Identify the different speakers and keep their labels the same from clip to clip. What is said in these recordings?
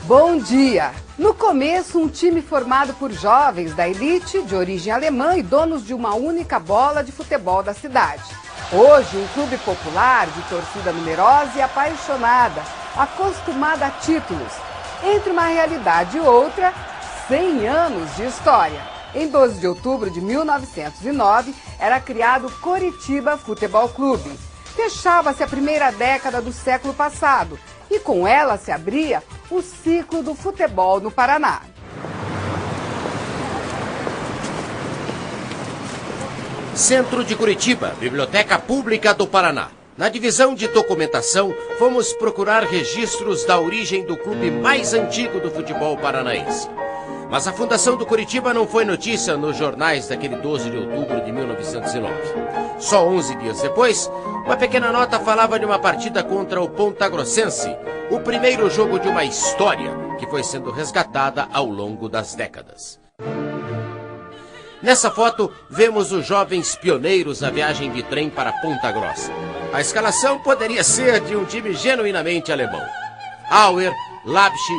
Speaker 1: Bom dia! No começo, um time formado por jovens da elite, de origem alemã e donos de uma única bola de futebol da cidade. Hoje, um clube popular, de torcida numerosa e apaixonada, acostumada a títulos. Entre uma realidade e outra, 100 anos de história. Em 12 de outubro de 1909, era criado o Coritiba Futebol Clube. Fechava-se a primeira década do século passado e com ela se abria o ciclo do futebol no Paraná.
Speaker 2: Centro de Curitiba, Biblioteca Pública do Paraná. Na divisão de documentação, fomos procurar registros da origem do clube mais antigo do futebol paranaense. Mas a fundação do Curitiba não foi notícia nos jornais daquele 12 de outubro de 1909. Só 11 dias depois, uma pequena nota falava de uma partida contra o Ponta Grossense, o primeiro jogo de uma história que foi sendo resgatada ao longo das décadas. Nessa foto, vemos os jovens pioneiros na viagem de trem para Ponta Grossa. A escalação poderia ser de um time genuinamente alemão. Auer, Labsch,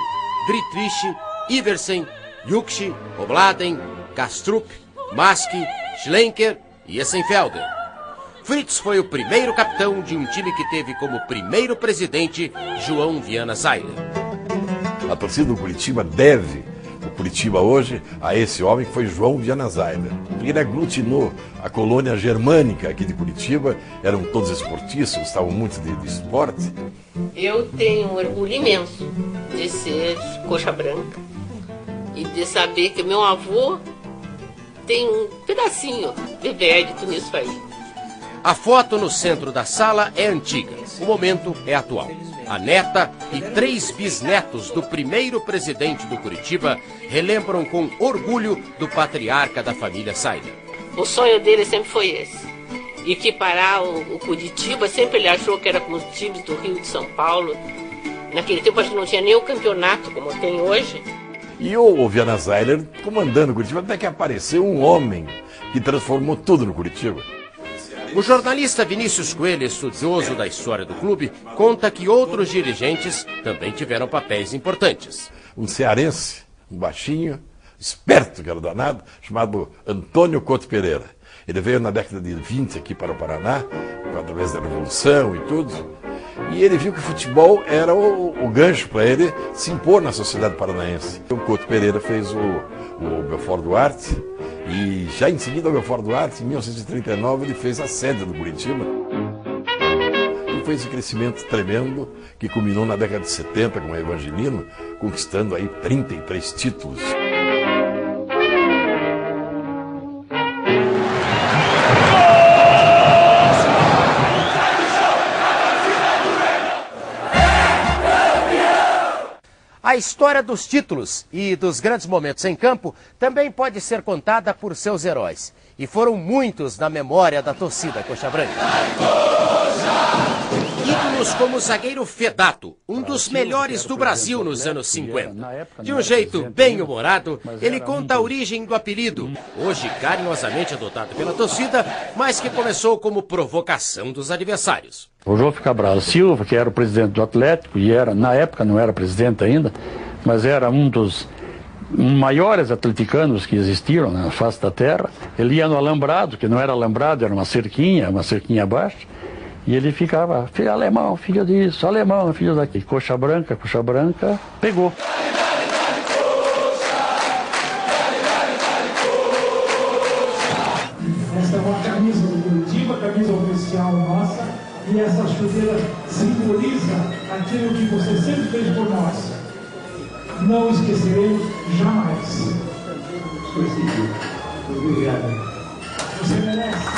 Speaker 2: Dietrich, Iversen, Juchsch, Obladen, Kastrup, Maski, Schlenker e Essenfelder. Fritz foi o primeiro capitão de um time que teve como primeiro presidente João Viana Sailer.
Speaker 3: A torcida do Curitiba deve o Curitiba hoje a esse homem que foi João Viana Sailer. Ele aglutinou a colônia germânica aqui de Curitiba, eram todos esportistas, gostavam muito de esporte.
Speaker 4: Eu tenho um orgulho imenso de ser coxa branca e de saber que meu avô tem um pedacinho de mérito nisso aí.
Speaker 2: A foto no centro da sala é antiga, o momento é atual. A neta e 3 bisnetos do primeiro presidente do Curitiba relembram com orgulho do patriarca da família Sailer.
Speaker 4: O sonho dele sempre foi esse. Equiparar o Curitiba, sempre ele achou que era com os times do Rio de São Paulo. Naquele tempo acho que não tinha nem o campeonato como tem hoje.
Speaker 3: E o Viana Sailer comandando o Curitiba, até que apareceu um homem que transformou tudo no Curitiba.
Speaker 2: O jornalista Vinícius Coelho, estudioso da história do clube, conta que outros dirigentes também tiveram papéis importantes.
Speaker 3: Um cearense, um baixinho, esperto que era danado, chamado Antônio Couto Pereira. Ele veio na década de 20 aqui para o Paraná, através da Revolução e tudo, e ele viu que o futebol era o gancho para ele se impor na sociedade paranaense. O Couto Pereira fez o Belfort Duarte, e já em seguida o Belfort Duarte, em 1939, ele fez a sede do Curitiba. E foi esse crescimento tremendo que culminou na década de 70 com o Evangelino, conquistando aí 33 títulos.
Speaker 2: A história dos títulos e dos grandes momentos em campo também pode ser contada por seus heróis. E foram muitos na memória da torcida coxa branca. Ídolos como o zagueiro Fedato, um dos melhores do Brasil nos anos 50. De um jeito bem humorado, ele conta a origem do apelido, hoje carinhosamente adotado pela torcida, mas que começou como provocação dos adversários.
Speaker 5: O João Cabral Silva, que era o presidente do Atlético, e era, na época não era presidente ainda, mas era um dos maiores atleticanos que existiram na face da terra. Ele ia no alambrado, que não era alambrado, era uma cerquinha abaixo, e ele ficava, filho alemão, filho disso, alemão, filho daqui. Coxa branca, pegou.
Speaker 6: Esta é uma camisa do Curitiba, camisa oficial nossa, e essa chuteira simboliza aquilo que você sempre fez por nós. Não esqueceremos jamais. Obrigado. Você merece.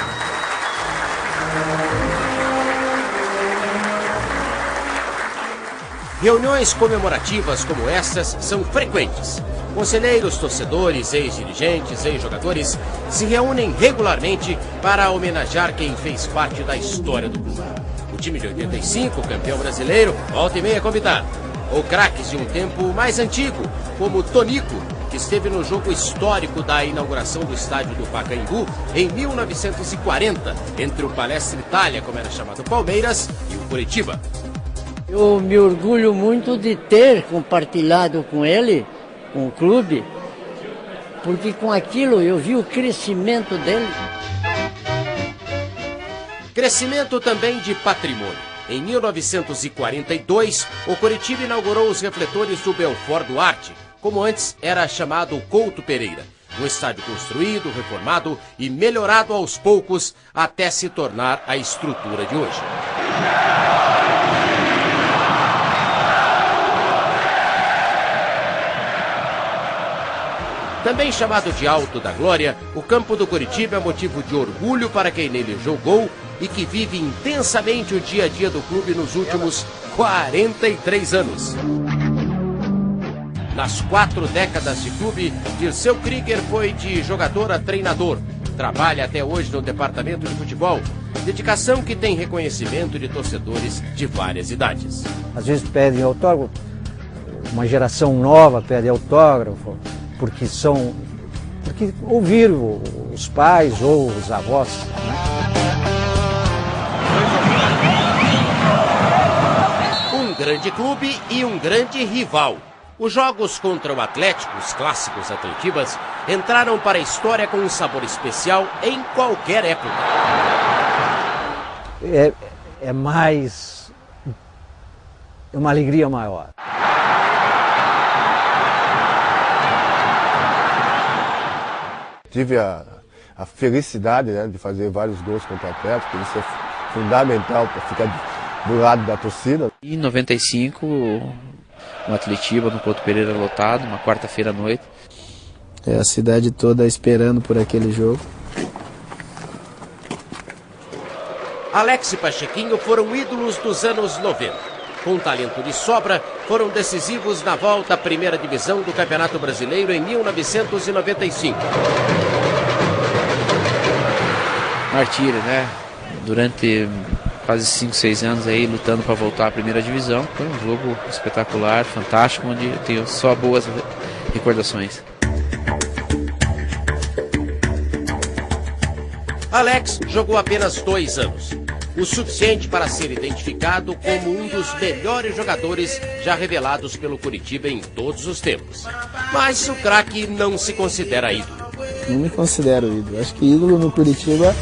Speaker 2: Reuniões comemorativas como estas são frequentes. Conselheiros, torcedores, ex-dirigentes, ex-jogadores se reúnem regularmente para homenagear quem fez parte da história do clube. O time de 85, campeão brasileiro, volta e meia convidado. Ou craques de um tempo mais antigo, como Tonico, que esteve no jogo histórico da inauguração do estádio do Pacaembu em 1940, entre o Palestra Itália, como era chamado Palmeiras, e o Curitiba.
Speaker 7: Eu me orgulho muito de ter compartilhado com ele, com o clube, porque com aquilo eu vi o crescimento dele.
Speaker 2: Crescimento também de patrimônio. Em 1942, o Coritiba inaugurou os refletores do Belfort Duarte, como antes era chamado Couto Pereira. Um estádio construído, reformado e melhorado aos poucos até se tornar a estrutura de hoje. Também chamado de Alto da Glória, o campo do Coritiba é motivo de orgulho para quem nele jogou e que vive intensamente o dia a dia do clube nos últimos 43 anos. Nas 4 décadas de clube, Dirceu Krieger foi de jogador a treinador. Trabalha até hoje no departamento de futebol, dedicação que tem reconhecimento de torcedores de várias idades.
Speaker 8: Às vezes pedem autógrafo, uma geração nova pede autógrafo, porque ouviram os pais ou os avós.
Speaker 2: Um grande clube e um grande rival. Os jogos contra o Atlético, os clássicos atletibas, entraram para a história com um sabor especial em qualquer época.
Speaker 8: É uma alegria maior.
Speaker 9: Tive a felicidade, né, de fazer vários gols contra o Atlético, isso é fundamental para ficar do lado da torcida.
Speaker 10: Em 95, no Atletiba, no Couto Pereira lotado, uma quarta-feira à noite.
Speaker 11: A cidade toda esperando por aquele jogo.
Speaker 2: Alex e Pachequinho foram ídolos dos anos 90. Com talento de sobra, foram decisivos na volta à primeira divisão do Campeonato Brasileiro em 1995.
Speaker 10: Martírio, né? Durante quase 5, 6 anos aí lutando para voltar à primeira divisão. Foi um jogo espetacular, fantástico, onde eu tenho só boas recordações.
Speaker 2: Alex jogou apenas 2 anos. O suficiente para ser identificado como um dos melhores jogadores já revelados pelo Coritiba em todos os tempos. Mas o craque não se considera ídolo.
Speaker 11: Não me considero ídolo. Acho que ídolo no Coritiba,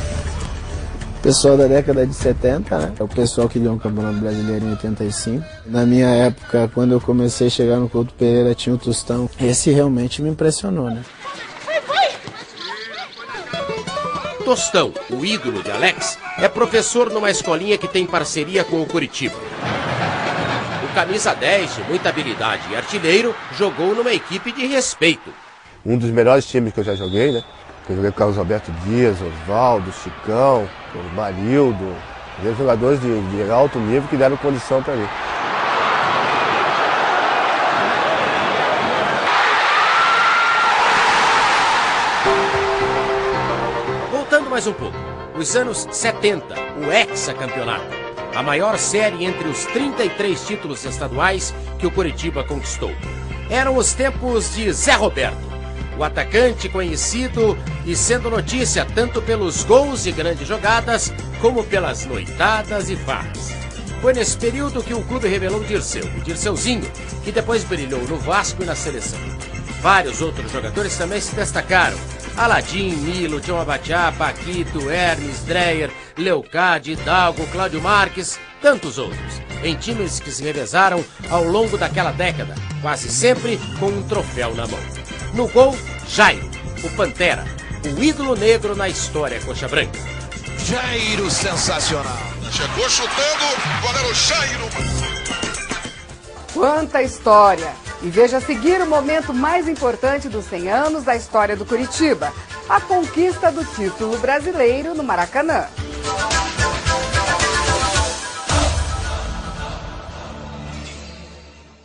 Speaker 11: o pessoal da década de 70, né? É o pessoal que ganhou o Campeonato Brasileiro em 85. Na minha época, quando eu comecei a chegar no Couto Pereira, tinha o Tostão. Esse realmente me impressionou, né?
Speaker 2: Tostão, o ídolo de Alex, é professor numa escolinha que tem parceria com o Coritiba. O camisa 10, de muita habilidade e artilheiro, jogou numa equipe de respeito.
Speaker 9: Um dos melhores times que eu já joguei, né? Eu joguei com o Carlos Alberto Dias, Osvaldo, Chicão, o Marildo, jogadores de alto nível que deram condição para mim.
Speaker 2: Mais um pouco. Os anos 70, o hexacampeonato. A maior série entre os 33 títulos estaduais que o Coritiba conquistou. Eram os tempos de Zé Roberto, o atacante conhecido e sendo notícia tanto pelos gols e grandes jogadas, como pelas noitadas e farras. Foi nesse período que o clube revelou Dirceu, o Dirceuzinho, que depois brilhou no Vasco e na seleção. Vários outros jogadores também se destacaram. Aladim, Milo, Tião Abatiá, Paquito, Hermes, Dreyer, Leucádio, Hidalgo, Cláudio Marques, tantos outros, em times que se revezaram ao longo daquela década, quase sempre com um troféu na mão. No gol, Jairo, o Pantera, o ídolo negro na história coxa branca.
Speaker 12: Jairo sensacional. Chegou chutando, goleiro Jairo.
Speaker 1: Quanta história! E veja a seguir o momento mais importante dos 100 anos da história do Coritiba, a conquista do título brasileiro no Maracanã.